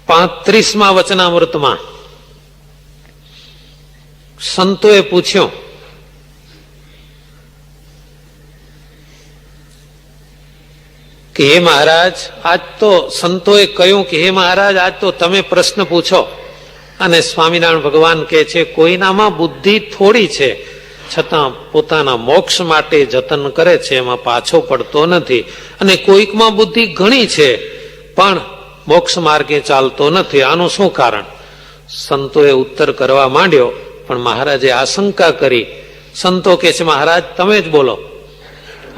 35મા વચનામૃતમાં સંતોએ પૂછ્યું કે હે મહારાજ, આજ તો સંતોએ કહ્યું કે હે મહારાજ, આજ તો તમે પ્રશ્ન પૂછો. અને સ્વામિનારાયણ ભગવાન કહે છે, કોઈનામાં બુદ્ધિ થોડી છે છતાં પોતાના મોક્ષ માટે જતન કરે છે, એમાં પાછો પડતો નથી. અને કોઈકમાં બુદ્ધિ ઘણી છે પણ મોક્ષ માર્ગે ચાલતો નથી. આનું શું કારણ? સંતોએ ઉત્તર કરવા માંડ્યો, પણ મહારાજે આશંકા કરી. સંતો કહે છે, મહારાજ તમે જ બોલો.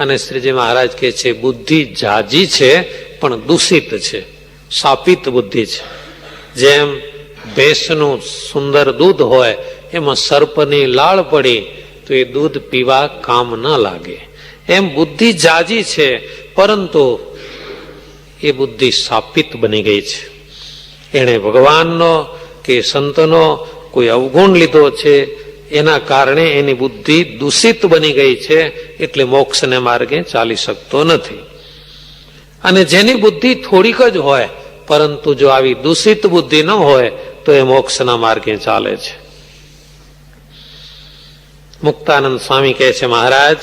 અને શ્રીજી મહારાજ કહે છે, બુદ્ધિ જાજી છે પણ દૂષિત છે, શાપિત બુદ્ધિ છે. જેમ ભેંસનું સુંદર દૂધ હોય, એમાં સર્પની લાળ પડી તો એ દૂધ પીવા કામ ન લાગે. એમ બુદ્ધિ જાજી છે પરંતુ એ બુદ્ધિ શાપિત બની ગઈ છે. એણે ભગવાનનો કે સંતનો કોઈ અવગુણ લીધો છે, એના કારણે એની બુદ્ધિ દૂષિત બની ગઈ છે, એટલે મોક્ષને માર્ગે ચાલી શકતો નથી. અને જેની બુદ્ધિ થોડીક જ હોય પરંતુ જો આવી દૂષિત બુદ્ધિ ન હોય તો એ મોક્ષના માર્ગે ચાલે છે. મુક્તાનંદ સ્વામી કહે છે, મહારાજ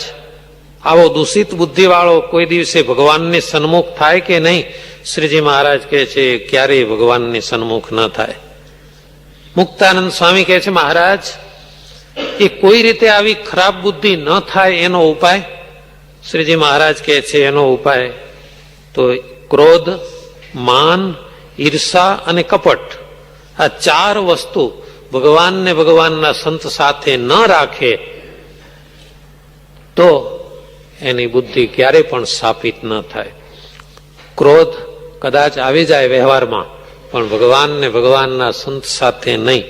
આવો દૂષિત બુદ્ધિ વાળો કોઈ દિવસે ભગવાનને સન્મુખ થાય કે નહીં? શ્રીજી મહારાજ કહે છે, ક્યારેય ભગવાનને સન્મુખ ન થાય. મુક્તાનંદ સ્વામી કહે છે, મહારાજ એ કોઈ રીતે આવી ખરાબ બુદ્ધિ ન થાય એનો ઉપાય? શ્રીજી મહારાજ કહે છે, એનો ઉપાય તો ક્રોધ, માન, ઈર્ષા અને કપટ, આ 4 વસ્તુ ભગવાનને ભગવાનના સંત સાથે ન રાખે તો એની બુદ્ધિ ક્યારેય પણ સ્થાપિત ન થાય. ક્રોધ કદાચ આવી જાય વ્યવહારમાં પણ ભગવાનને ભગવાનના સંત સાથે નહીં.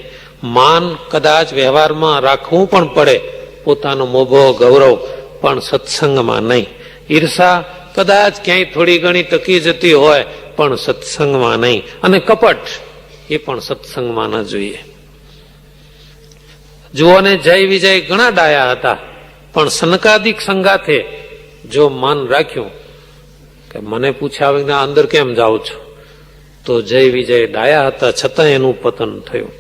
માન કદાચ વ્યવહારમાં રાખવું પણ પડે, પોતાનો મોભો ગૌરવ, પણ સત્સંગમાં નહીં. ઈર્ષા કદાચ ક્યાંય થોડી ઘણી ટકી જતી હોય પણ સત્સંગમાં નહીં. અને કપટ એ પણ સત્સંગમાં ન જોઈએ. જુઓ ને, જય વિજય ઘણા ડાયા હતા પણ સનકાદિક સંગાથે જો મન રાખ્યું કે મને પૂછ્યા વિના અંદર કેમ જાઉં છું, તો જય વિજય ડાયા હતા છતાં એનું પતન થયું.